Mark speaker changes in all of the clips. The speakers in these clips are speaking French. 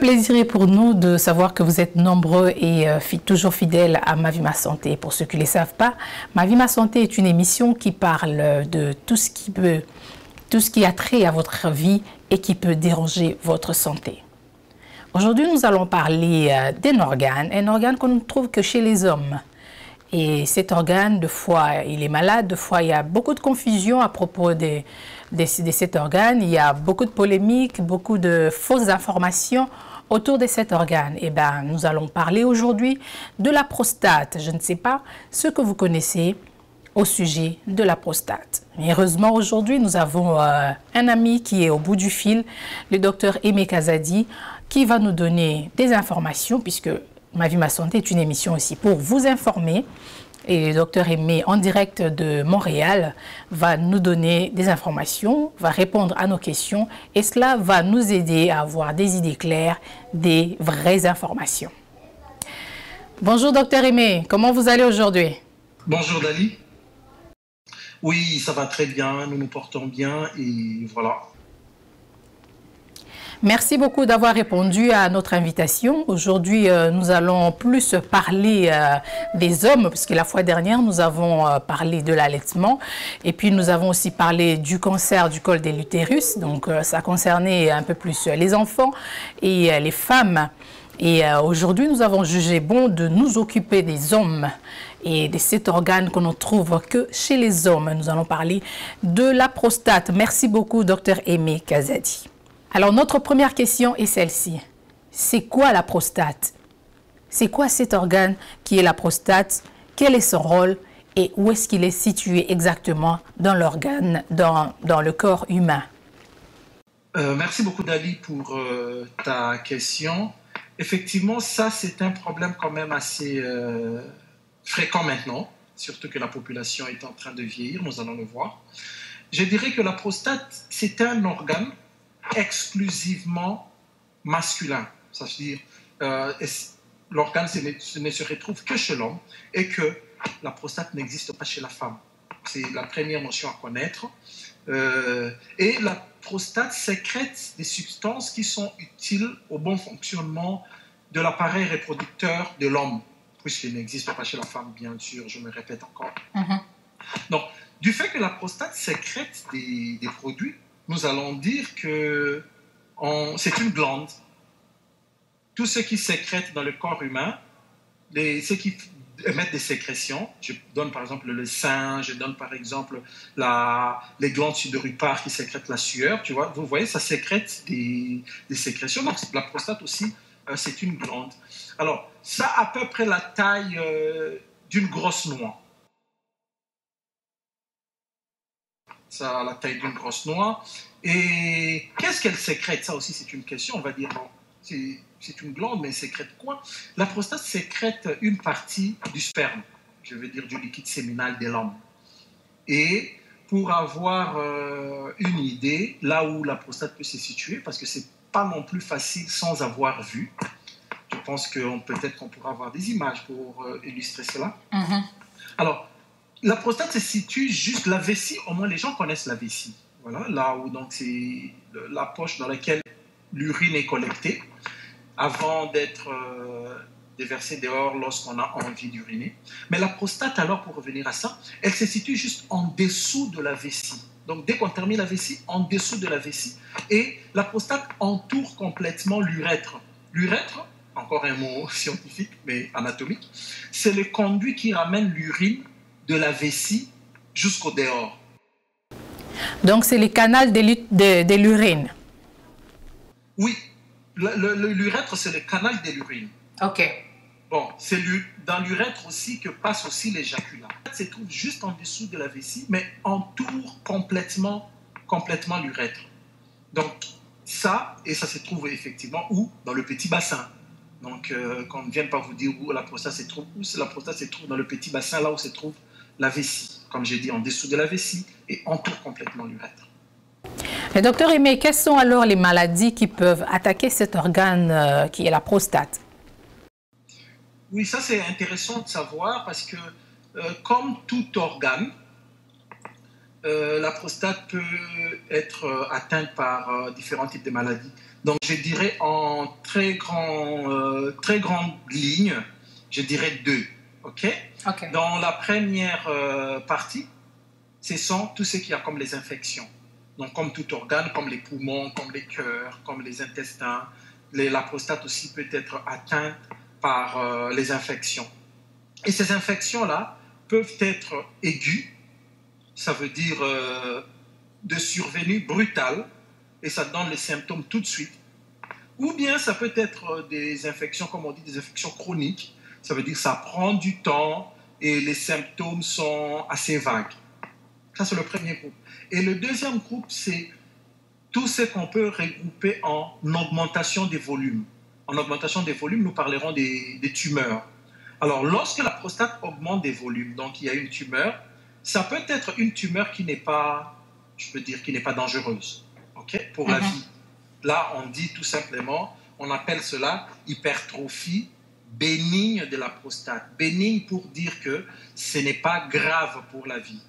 Speaker 1: plaisir est pour nous de savoir que vous êtes nombreux et toujours fidèles à Ma Vie Ma Santé. Pour ceux qui ne le savent pas, Ma Vie Ma Santé est une émission qui parle de tout ce qui a trait à votre vie et qui peut déranger votre santé. Aujourd'hui, nous allons parler d'un organe qu'on ne trouve que chez les hommes. Et cet organe, de fois, il est malade, de fois, il y a beaucoup de confusion à propos de cet organe. Il y a beaucoup de polémiques, beaucoup de fausses informations autour de cet organe. Et bien, nous allons parler aujourd'hui de la prostate. Je ne sais pas ce que vous connaissez au sujet de la prostate. Mais heureusement, aujourd'hui, nous avons un ami qui est au bout du fil, le docteur Aimé Kazadi, qui va nous donner des informations, puisque Ma Vie Ma Santé est une émission aussi pour vous informer. Et le docteur Aimé, en direct de Montréal, va nous donner des informations, va répondre à nos questions, et cela va nous aider à avoir des idées claires, des vraies informations. Bonjour docteur Aimé, comment vous allez aujourd'hui?
Speaker 2: Bonjour Dali. Oui, ça va très bien, nous nous portons bien et voilà.
Speaker 1: Merci beaucoup d'avoir répondu à notre invitation. Aujourd'hui, nous allons plus parler des hommes, parce que la fois dernière, nous avons parlé de l'allaitement. Et puis, nous avons aussi parlé du cancer du col de l'utérus. Donc, ça concernait un peu plus les enfants et les femmes. Et aujourd'hui, nous avons jugé bon de nous occuper des hommes et de cet organe qu'on ne trouve que chez les hommes. Nous allons parler de la prostate. Merci beaucoup, docteur Aimé Kazadi. Alors, notre première question est celle-ci. C'est quoi la prostate? C'est quoi cet organe qui est la prostate? Quel est son rôle et où est-ce qu'il est situé exactement dans l'organe, dans le corps humain?
Speaker 2: Merci beaucoup Dali pour ta question. Effectivement, ça c'est un problème quand même assez fréquent maintenant, surtout que la population est en train de vieillir, nous allons le voir. Je dirais que la prostate, c'est un organe exclusivement masculin. Ça veut dire l'organe ne se retrouve que chez l'homme et que la prostate n'existe pas chez la femme. C'est la première notion à connaître. Et la prostate sécrète des substances qui sont utiles au bon fonctionnement de l'appareil reproducteur de l'homme, puisqu'il n'existe pas chez la femme, bien sûr, je me répète encore. Donc, du fait que la prostate sécrète des produits, nous allons dire que c'est une glande. Tout ce qui sécrète dans le corps humain, ceux qui émettent des sécrétions, je donne par exemple le sein, je donne par exemple les glandes sudoripares qui sécrètent la sueur, tu vois, vous voyez, ça sécrète des sécrétions. Donc la prostate aussi, c'est une glande. Alors, ça a à peu près la taille d'une grosse noix. Ça a la taille d'une grosse noix. Et qu'est-ce qu'elle sécrète? Ça aussi, c'est une question. On va dire, bon, c'est une glande, mais elle sécrète quoi? La prostate sécrète une partie du sperme, je veux dire du liquide séminal de l'homme. Et pour avoir une idée, là où la prostate peut se situer, parce que c'est pas non plus facile sans avoir vu, je pense que peut-être qu'on pourra avoir des images pour illustrer cela. Alors, la prostate se situe juste la vessie, au moins les gens connaissent la vessie. Voilà, là où donc c'est la poche dans laquelle l'urine est collectée avant d'être déversée dehors lorsqu'on a envie d'uriner. Mais la prostate, alors pour revenir à ça, elle se situe juste en dessous de la vessie. Donc dès qu'on termine la vessie, en dessous de la vessie. Et la prostate entoure complètement l'urètre. L'urètre, encore un mot scientifique mais anatomique, c'est le conduit qui ramène l'urine de la vessie jusqu'au dehors.
Speaker 1: Donc, c'est le canal de l'urine.
Speaker 2: Oui, l'urètre, c'est le canal de l'urine.
Speaker 1: OK.
Speaker 2: Bon, c'est dans l'urètre aussi que passe aussi l'éjaculat. Ça se trouve juste en dessous de la vessie, mais entoure complètement l'urètre. Donc, ça se trouve effectivement où? Dans le petit bassin. Donc, qu'on ne vienne pas vous dire où la prostate se trouve. Où la prostate se trouve dans le petit bassin, là où se trouve la vessie. Comme j'ai dit, en dessous de la vessie et entoure complètement l'urètre.
Speaker 1: Le docteur Aimé, quelles sont alors les maladies qui peuvent attaquer cet organe qui est la prostate?
Speaker 2: Oui, ça c'est intéressant de savoir parce que comme tout organe, la prostate peut être atteinte par différents types de maladies. Donc, je dirais en très grande ligne, je dirais deux. OK? Dans la première partie, ce sont tout ce qu'il y a comme les infections. Donc, comme tout organe, comme les poumons, comme les cœurs, comme les intestins. La prostate aussi peut être atteinte par les infections. Et ces infections-là peuvent être aiguës, ça veut dire de survenue brutale, et ça donne les symptômes tout de suite. Ou bien ça peut être des infections, comme on dit, des infections chroniques. Ça veut dire que ça prend du temps et les symptômes sont assez vagues. Ça, c'est le premier groupe. Et le deuxième groupe, c'est tout ce qu'on peut regrouper en augmentation des volumes. En augmentation des volumes, nous parlerons des tumeurs. Alors, lorsque la prostate augmente des volumes, donc il y a une tumeur, ça peut être une tumeur qui n'est pas, je peux dire, qui n'est pas dangereuse, ok, pour la vie. Là, on dit tout simplement, on appelle cela hypertrophie bénigne de la prostate. Bénigne pour dire que ce n'est pas grave pour la vie.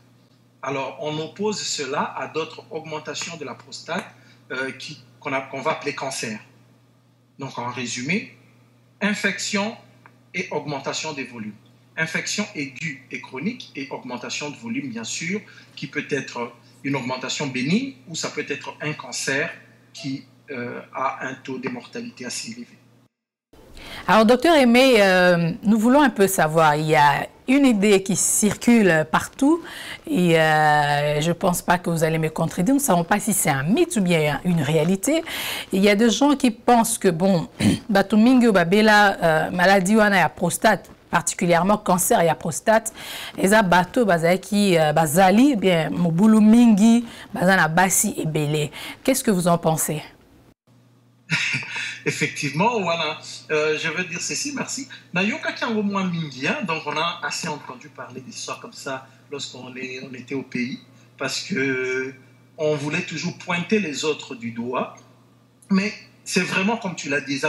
Speaker 2: Alors, on oppose cela à d'autres augmentations de la prostate qu'on va appeler cancer. Donc, en résumé, infection et augmentation des volumes. Infection aiguë et chronique et augmentation de volume, bien sûr, qui peut être une augmentation bénigne ou ça peut être un cancer qui a un taux de mortalité assez élevé.
Speaker 1: Alors, docteur Aimé, nous voulons un peu savoir, il y a une idée qui circule partout et je ne pense pas que vous allez me contredire, nous ne savons pas si c'est un mythe ou bien une réalité. Il y a des gens qui pensent que, bon, Batumingi ou Babela, maladie ou la prostate, particulièrement cancer et la prostate, et ça bateau qui bazali bien mobulu mingi bazana basi et belé. Qu'est-ce que vous en pensez?
Speaker 2: Effectivement, voilà. Je veux dire ceci, merci. Nayoka Kiango moins mingien, donc on a assez entendu parler d'histoires comme ça lorsqu'on était au pays, parce que on voulait toujours pointer les autres du doigt, mais c'est vraiment comme tu l'as dit,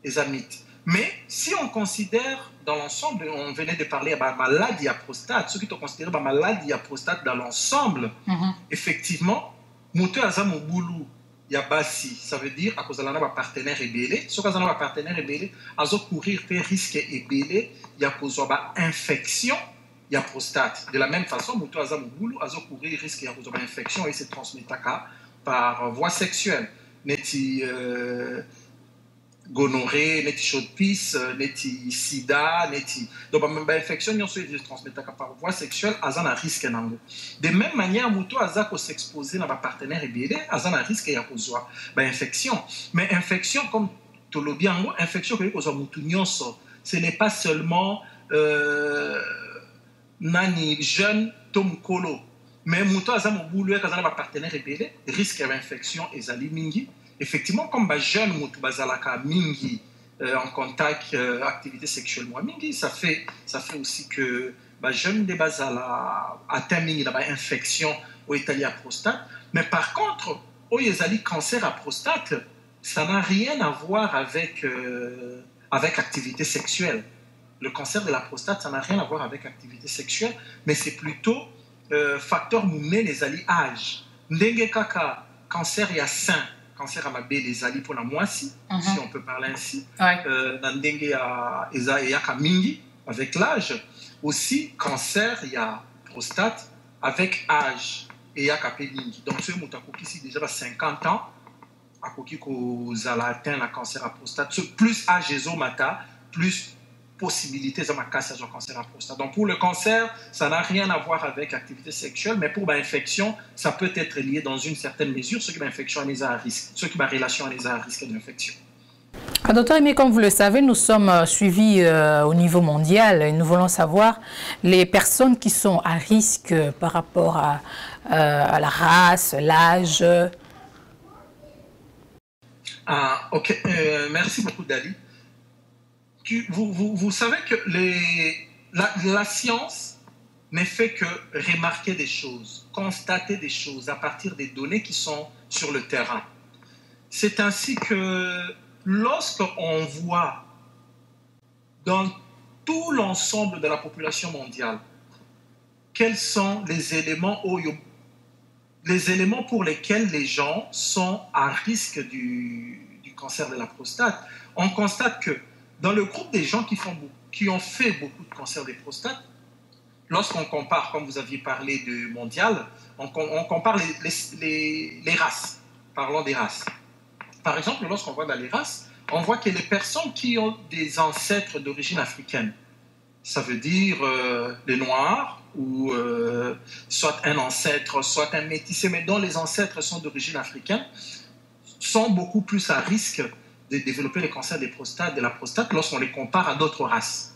Speaker 2: les amites. Mais si on considère dans l'ensemble, on venait de parler de la maladie à prostate, ceux qui ont considéré la maladie à prostate dans l'ensemble, effectivement, moteur azam boulou. Il y a basi, ça veut dire à cause de la partenaire ébélé. Si on a un partenaire ébélé, à courir fait risque ébélé, il y a cause de infection, il y a prostate. De la même façon, moto azam boulou, à courir risque il y a cause de infection et se transmet par voie sexuelle. Neti gonorrhée, neti chaude-pisse, neti sida, neti. Donc, l'infection, il se transmet par voie sexuelle, azan a risque nango. De même manière, muto aza ko s'exposer dans ma partenaire ébélé, azan a risque ya kozwa infection. Mais infection, comme tolobi ango, infection que kozwa mutu nyonso, ce n'est pas seulement nani jeune tom kolo. Mais muto aza mobulu kazana ma partenaire ébélé, risque d'infection ezali mingi. Effectivement, comme les jeunes mutu bazalaka mingi en contact activité sexuelle moi mingi, ça fait aussi que les jeunes de bazala atteint mingi la infection au Italie à prostate. Mais par contre, au Yezali cancer à prostate, ça n'a rien à voir avec activité sexuelle. Le cancer de la prostate, ça n'a rien à voir avec activité sexuelle, mais c'est plutôt facteur mouné les alliés âge. Ndenge kaka cancer il y a sein. Cancer à ma belle les alliés pour la moitié, si on peut parler ainsi. Nandenge ya mingi avec l'âge. Aussi, cancer, il y a prostate avec âge et il y a mingi. Donc, ce moutakoki ici déjà 50 ans, à koki ko zala atteint la cancer à prostate. Plus âge mata, plus possibilités de cassage au cancer à prostate. Donc pour le cancer, ça n'a rien à voir avec l'activité sexuelle, mais pour l'infection, ça peut être lié dans une certaine mesure, ce qui est l'infection à à risque, ce qui est relation à risque d'infection.
Speaker 1: Docteur Aimé, comme vous le savez, nous sommes suivis au niveau mondial et nous voulons savoir les personnes qui sont à risque par rapport à la race, l'âge.
Speaker 2: Ok, merci beaucoup Dali. Vous savez que la science ne fait que remarquer des choses, constater des choses à partir des données qui sont sur le terrain. C'est ainsi que lorsqu'on voit dans tout l'ensemble de la population mondiale quels sont les éléments pour lesquels les gens sont à risque du cancer de la prostate. On constate que dans le groupe des gens qui ont fait beaucoup de cancer des prostates, lorsqu'on compare, comme vous aviez parlé de mondial, on compare les races. Parlons des races. Par exemple, lorsqu'on voit dans les races, on voit que les personnes qui ont des ancêtres d'origine africaine, ça veut dire les Noirs, ou soit un ancêtre, soit un métissé, mais dont les ancêtres sont d'origine africaine, sont beaucoup plus à risque de développer le cancer de la prostate lorsqu'on les compare à d'autres races.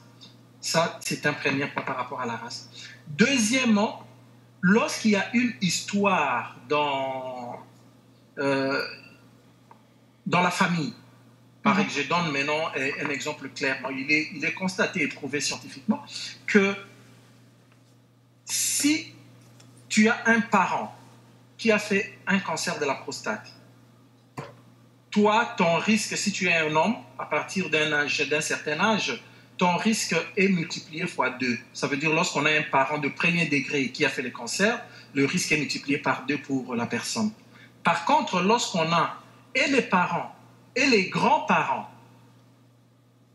Speaker 2: Ça, c'est un premier point par rapport à la race. Deuxièmement, lorsqu'il y a une histoire dans la famille, par exemple, je donne maintenant un exemple clair. Il est constaté et prouvé scientifiquement que si tu as un parent qui a fait un cancer de la prostate, toi, ton risque, si tu es un homme, à partir d'un certain âge, ton risque est multiplié fois 2. Ça veut dire lorsqu'on a un parent de premier degré qui a fait le cancer, le risque est multiplié par 2 pour la personne. Par contre, lorsqu'on a et les parents et les grands-parents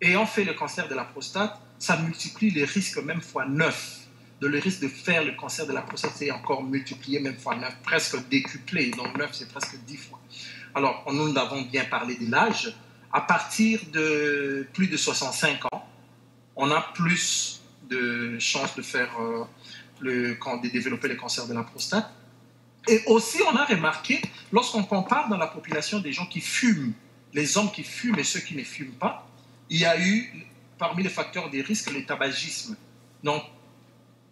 Speaker 2: ayant fait le cancer de la prostate, ça multiplie les risques même fois 9. Le risque de faire le cancer de la prostate est encore multiplié même fois 9, presque décuplé. Donc 9, c'est presque 10 fois. Alors, nous avons bien parlé de l'âge. À partir de plus de 65 ans, on a plus de chances de faire de développer le cancer de la prostate. Et aussi, on a remarqué, lorsqu'on compare dans la population des gens qui fument, les hommes qui fument et ceux qui ne fument pas, il y a eu, parmi les facteurs des risques, le tabagisme. Donc,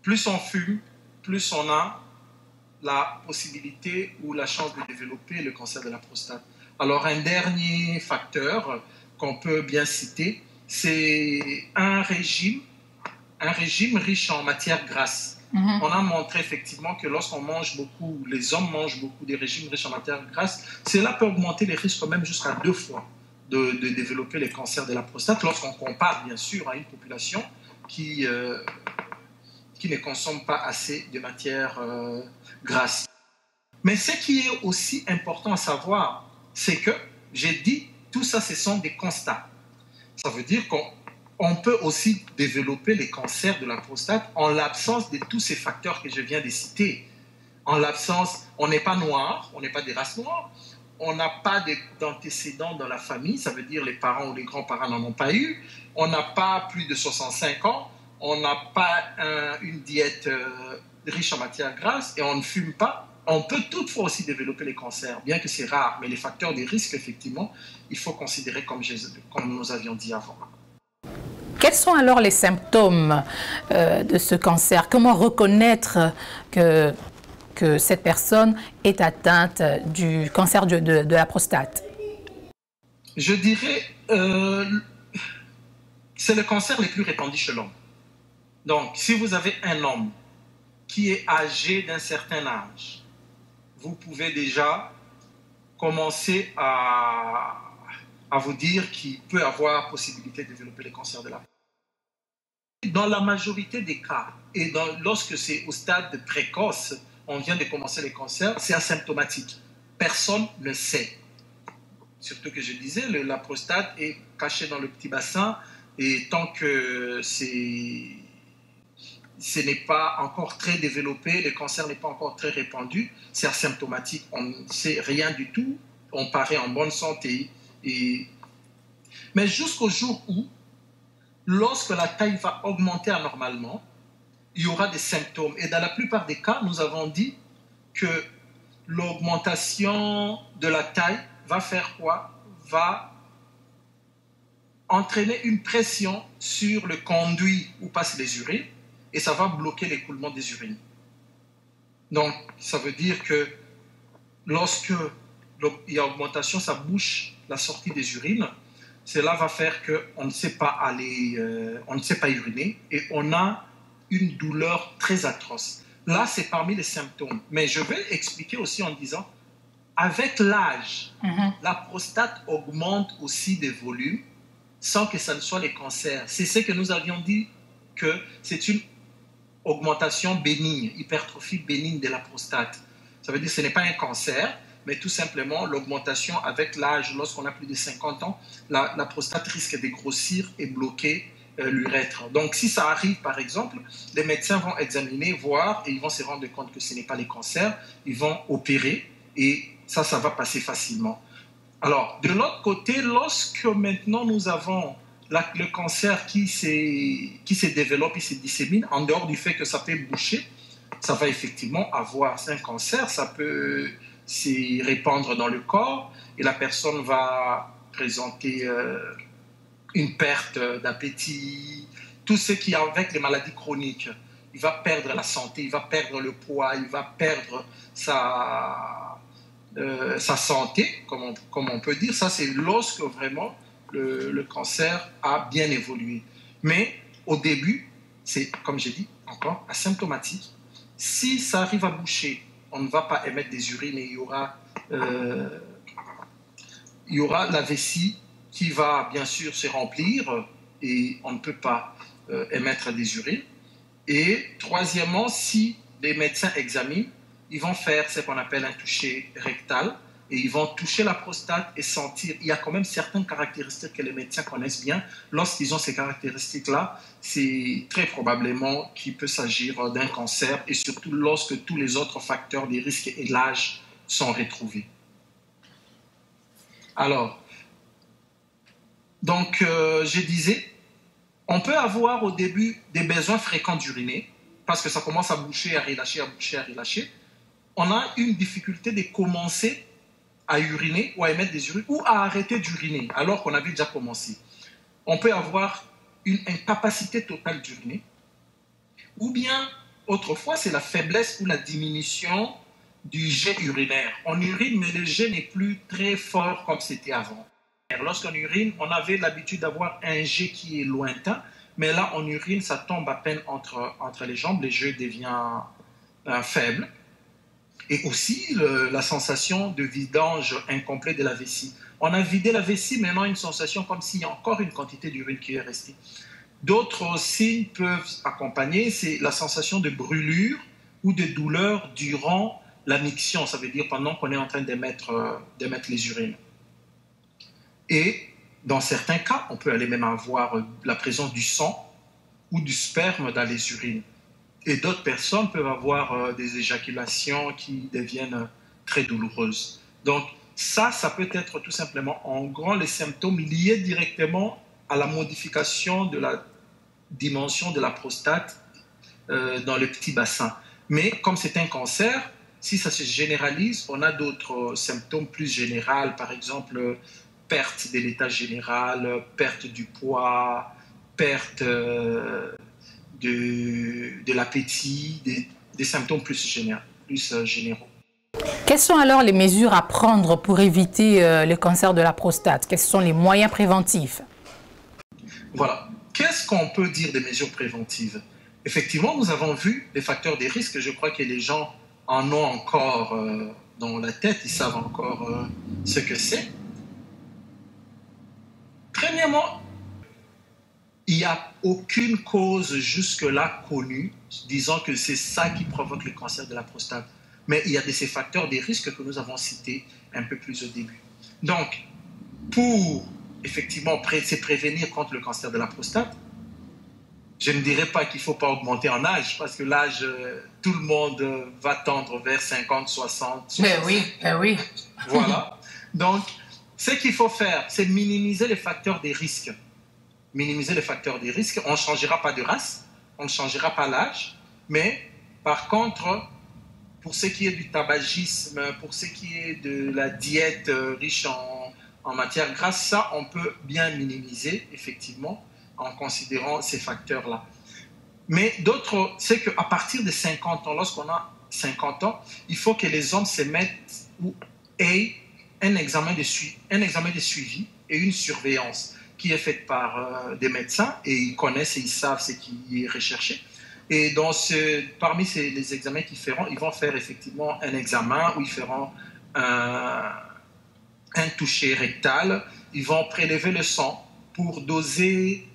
Speaker 2: plus on fume, plus on a la possibilité ou la chance de développer le cancer de la prostate. Alors, un dernier facteur qu'on peut bien citer, c'est un régime riche en matières grasses. On a montré effectivement que lorsqu'on mange beaucoup, les hommes mangent beaucoup des régimes riches en matières grasses, cela peut augmenter les risques même jusqu'à 2 fois de développer les cancers de la prostate lorsqu'on compare bien sûr à une population qui ne consomme pas assez de matières grasses. Mais ce qui est aussi important à savoir, c'est que, j'ai dit, tout ça, ce sont des constats. Ça veut dire qu'on peut aussi développer les cancers de la prostate en l'absence de tous ces facteurs que je viens de citer. En l'absence, on n'est pas noir, on n'est pas des races noires, on n'a pas d'antécédents dans la famille, ça veut dire les parents ou les grands-parents n'en ont pas eu, on n'a pas plus de 65 ans, on n'a pas une diète riche en matières grasses et on ne fume pas. On peut toutefois aussi développer les cancers, bien que c'est rare, mais les facteurs de risque, effectivement, il faut considérer comme nous avions dit avant.
Speaker 1: Quels sont alors les symptômes de ce cancer? Comment reconnaître que cette personne est atteinte du cancer de la prostate?
Speaker 2: Je dirais, c'est le cancer le plus répandu chez l'homme. Donc, si vous avez un homme qui est âgé d'un certain âge, vous pouvez déjà commencer à vous dire qu'il peut avoir possibilité de développer le cancer de la prostate. Dans la majorité des cas, et lorsque c'est au stade précoce, on vient de commencer les cancers, c'est asymptomatique. Personne ne sait. Surtout que je disais, la prostate est cachée dans le petit bassin et tant que ce n'est pas encore très développé, le cancer n'est pas encore très répandu, c'est asymptomatique, on ne sait rien du tout, on paraît en bonne santé. Mais jusqu'au jour où, lorsque la taille va augmenter anormalement, il y aura des symptômes. Et dans la plupart des cas, nous avons dit que l'augmentation de la taille va faire quoi? Va entraîner une pression sur le conduit où passent les urines et ça va bloquer l'écoulement des urines. Donc, ça veut dire que lorsque il y a augmentation, ça bouche la sortie des urines. Cela va faire qu'on ne sait pas on ne sait pas uriner et on a une douleur très atroce. Là, c'est parmi les symptômes. Mais je vais expliquer aussi en disant, avec l'âge, la prostate augmente aussi des volumes sans que ça ne soit les cancers. C'est ce que nous avions dit, que c'est une augmentation bénigne, hypertrophie bénigne de la prostate. Ça veut dire que ce n'est pas un cancer, mais tout simplement l'augmentation avec l'âge. Lorsqu'on a plus de 50 ans, la prostate risque de grossir et bloquer l'urètre. Donc si ça arrive par exemple, les médecins vont examiner, voir et ils vont se rendre compte que ce n'est pas les cancers, ils vont opérer et ça va passer facilement. Alors de l'autre côté, lorsque maintenant nous avons le cancer qui se développe, il se dissémine, en dehors du fait que ça peut boucher, ça va effectivement avoir, c'est un cancer, ça peut se répandre dans le corps et la personne va présenter une perte d'appétit, tout ce qui est avec les maladies chroniques. Il va perdre la santé, il va perdre le poids, il va perdre sa santé, comme on peut dire. Ça, c'est lorsque vraiment le cancer a bien évolué. Mais au début, c'est, comme j'ai dit, encore asymptomatique. Si ça arrive à boucher, on ne va pas émettre des urines et il y aura la vessie qui va bien sûr se remplir et on ne peut pas émettre des urines. Et troisièmement, si les médecins examinent, ils vont faire ce qu'on appelle un toucher rectal et ils vont toucher la prostate et sentir. Il y a quand même certaines caractéristiques que les médecins connaissent bien. Lorsqu'ils ont ces caractéristiques-là, c'est très probablement qu'il peut s'agir d'un cancer et surtout lorsque tous les autres facteurs des risques et l'âge sont retrouvés. Alors, donc, je disais, on peut avoir au début des besoins fréquents d'uriner parce que ça commence à boucher, à relâcher, à boucher, à relâcher. On a une difficulté de commencer à uriner ou à émettre des urines ou à arrêter d'uriner alors qu'on avait déjà commencé. On peut avoir une incapacité totale d'uriner ou bien, autrefois, c'est la faiblesse ou la diminution du jet urinaire. On urine, mais le jet n'est plus très fort comme c'était avant. Lorsqu'on urine, on avait l'habitude d'avoir un jet qui est lointain, mais là, on urine, ça tombe à peine entre les jambes, le jet devient faible. Et aussi, la sensation de vidange incomplet de la vessie. On a vidé la vessie, maintenant une sensation comme s'il y a encore une quantité d'urine qui est restée. D'autres signes peuvent accompagner, c'est la sensation de brûlure ou de douleur durant la miction, ça veut dire pendant qu'on est en train d'émettre les urines. Et dans certains cas, on peut aller même avoir la présence du sang ou du sperme dans les urines. Et d'autres personnes peuvent avoir des éjaculations qui deviennent très douloureuses. Donc ça peut être tout simplement en grand les symptômes liés directement à la modification de la dimension de la prostate dans le petit bassin. Mais comme c'est un cancer, si ça se généralise, on a d'autres symptômes plus généraux, par exemple perte de l'état général, perte du poids, perte de l'appétit, des symptômes plus généraux.
Speaker 1: Quelles sont alors les mesures à prendre pour éviter le cancer de la prostate? Quels sont les moyens préventifs?
Speaker 2: Voilà. Qu'est-ce qu'on peut dire des mesures préventives? Effectivement, nous avons vu les facteurs des risques. Je crois que les gens en ont encore dans la tête, ils savent encore ce que c'est. Premièrement, il n'y a aucune cause jusque-là connue disant que c'est ça qui provoque le cancer de la prostate. Mais il y a de ces facteurs des risques que nous avons cités un peu plus au début. Donc, pour effectivement se prévenir contre le cancer de la prostate, je ne dirais pas qu'il ne faut pas augmenter en âge, parce que l'âge, tout le monde va tendre vers 50, 60, 60.
Speaker 1: Mais oui.
Speaker 2: Voilà. Donc, ce qu'il faut faire, c'est minimiser les facteurs des risques. Minimiser les facteurs des risques. On ne changera pas de race, on ne changera pas l'âge, mais par contre, pour ce qui est du tabagisme, pour ce qui est de la diète riche en matière grasse, ça, on peut bien minimiser, effectivement, en considérant ces facteurs-là. Mais d'autres, c'est qu'à partir de 50 ans, lorsqu'on a 50 ans, il faut que les hommes se mettent ou aient un examen de suivi et une surveillance qui est faite par des médecins et ils connaissent et ils savent ce qui est recherché. Et parmi les examens qu'ils feront, ils vont faire effectivement un examen où ils feront un toucher rectal. Ils vont prélever le sang pour doser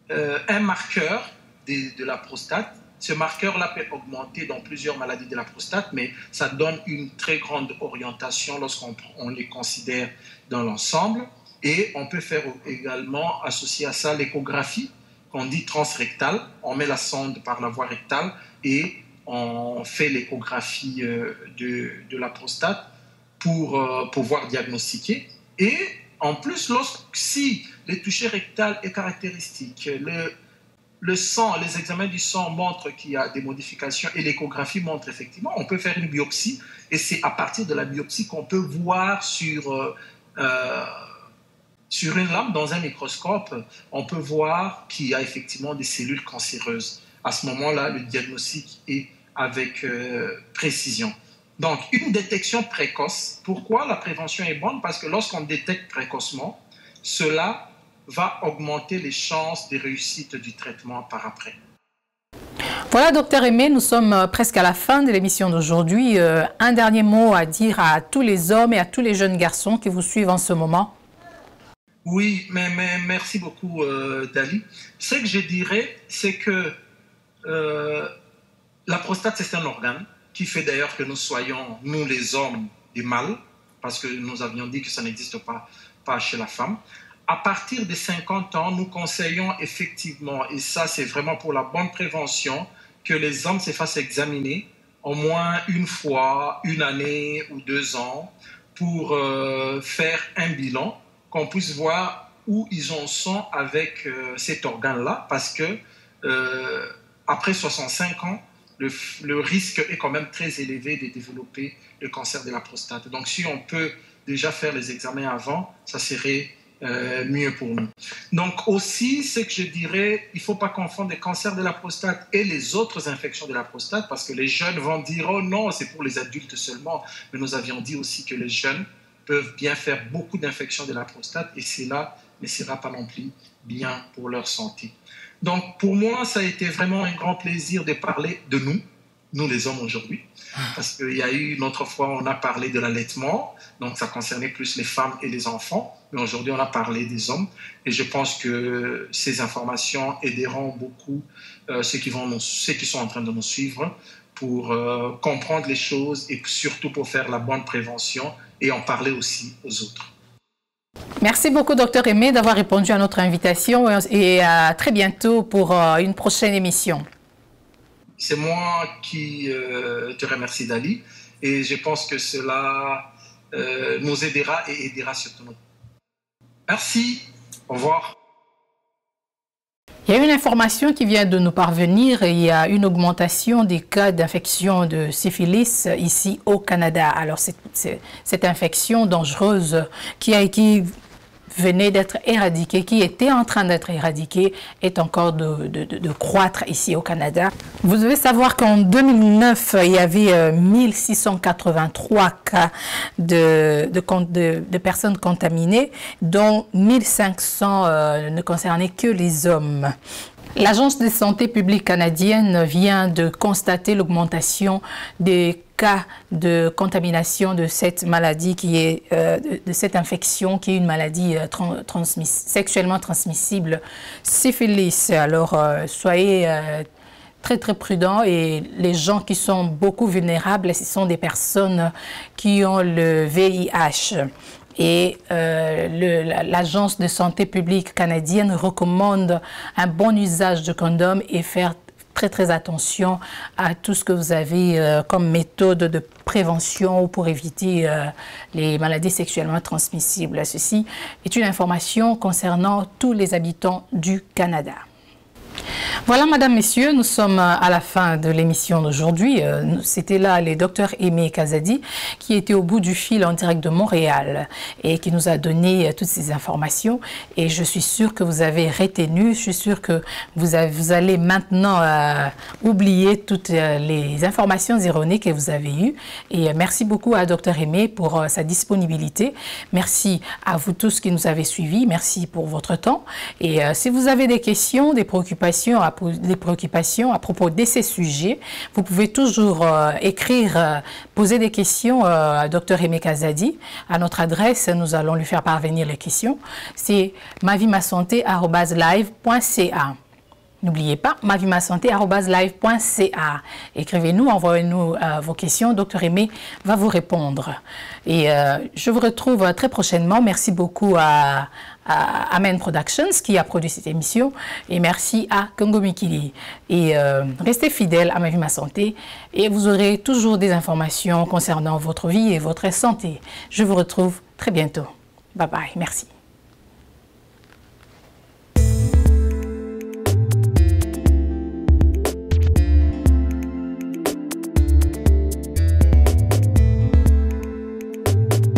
Speaker 2: un marqueur de la prostate Ce marqueur-là peut augmenter dans plusieurs maladies de la prostate, mais ça donne une très grande orientation lorsqu'on les considère dans l'ensemble. Et on peut faire également associer à ça l'échographie, qu'on dit transrectale. On met la sonde par la voie rectale et on fait l'échographie de la prostate pour pouvoir diagnostiquer. Et en plus, si le toucher rectal est caractéristique, le sang, les examens du sang montrent qu'il y a des modifications et l'échographie montre effectivement, on peut faire une biopsie et c'est à partir de la biopsie qu'on peut voir sur une lame dans un microscope, on peut voir qu'il y a effectivement des cellules cancéreuses. À ce moment-là, le diagnostic est avec précision. Donc, une détection précoce. Pourquoi la prévention est bonne? Parce que lorsqu'on détecte précocement, cela va augmenter les chances de réussite du traitement par après.
Speaker 1: Voilà, docteur Aimé, nous sommes presque à la fin de l'émission d'aujourd'hui. Un dernier mot à dire à tous les hommes et à tous les jeunes garçons qui vous suivent en ce moment.
Speaker 2: Oui, mais merci beaucoup, Dali. Ce que je dirais, c'est que la prostate, c'est un organe qui fait d'ailleurs que nous soyons, nous les hommes, des mâles, parce que nous avions dit que ça n'existe pas chez la femme. À partir de 50 ans, nous conseillons effectivement, et ça c'est vraiment pour la bonne prévention, que les hommes se fassent examiner au moins une fois, une année ou 2 ans, pour faire un bilan, qu'on puisse voir où ils en sont avec cet organe-là, parce que après 65 ans, le risque est quand même très élevé de développer le cancer de la prostate. Donc, si on peut déjà faire les examens avant, ça serait mieux pour nous. Donc, aussi, ce que je dirais, il ne faut pas confondre le cancer de la prostate et les autres infections de la prostate, parce que les jeunes vont dire « Oh non, c'est pour les adultes seulement ». Mais nous avions dit aussi que les jeunes peuvent bien faire beaucoup d'infections de la prostate et cela ne sera pas non plus bien pour leur santé. Donc, pour moi, ça a été vraiment un grand plaisir de parler de nous les hommes aujourd'hui, parce qu'il y a eu une autre fois, on a parlé de l'allaitement, donc ça concernait plus les femmes et les enfants, mais aujourd'hui, on a parlé des hommes, et je pense que ces informations aideront beaucoup ceux qui sont en train de nous suivre pour comprendre les choses et surtout pour faire la bonne prévention et en parler aussi aux autres.
Speaker 1: Merci beaucoup, docteur Aimé, d'avoir répondu à notre invitation et à très bientôt pour une prochaine émission.
Speaker 2: C'est moi qui te remercie, Dali, et je pense que cela nous aidera et aidera surtout nous. Merci, au revoir.
Speaker 1: Il y a une information qui vient de nous parvenir. Il y a une augmentation des cas d'infection de syphilis ici au Canada. Alors, cette infection dangereuse qui venait d'être éradiquée, qui était en train d'être éradiquée, est encore de croître ici au Canada. Vous devez savoir qu'en 2009, il y avait 1683 cas de personnes contaminées, dont 1500 ne concernaient que les hommes. L'Agence de santé publique canadienne vient de constater l'augmentation des cas de contamination de cette maladie de cette infection qui est une maladie sexuellement transmissible, syphilis. Alors, soyez très prudents et les gens qui sont beaucoup vulnérables, ce sont des personnes qui ont le VIH. Et l'Agence de santé publique canadienne recommande un bon usage de condoms et faire très attention à tout ce que vous avez comme méthode de prévention ou pour éviter les maladies sexuellement transmissibles. Ceci est une information concernant tous les habitants du Canada. Voilà, madame, messieurs, nous sommes à la fin de l'émission d'aujourd'hui. C'était là les docteurs Aimé Kazadi qui étaient au bout du fil en direct de Montréal et qui nous a donné toutes ces informations. Et je suis sûre que vous avez retenu, je suis sûre que vous allez maintenant oublier toutes les informations erronées que vous avez eues. Et merci beaucoup à docteur Aimé pour sa disponibilité. Merci à vous tous qui nous avez suivis. Merci pour votre temps. Et si vous avez des questions, des préoccupations à propos de ces sujets, vous pouvez toujours écrire, poser des questions à Dr Aimé Kazadi. À notre adresse, nous allons lui faire parvenir les questions. C'est mavimasanté@live.ca. N'oubliez pas, mavimasanté@live.ca. Écrivez-nous, envoyez-nous vos questions. Dr Aimé va vous répondre. Et je vous retrouve très prochainement. Merci beaucoup à Amen Productions qui a produit cette émission. Et merci à Congo Mikili. Et restez fidèles à Ma Vie Ma Santé. Et vous aurez toujours des informations concernant votre vie et votre santé. Je vous retrouve très bientôt. Bye bye. Merci.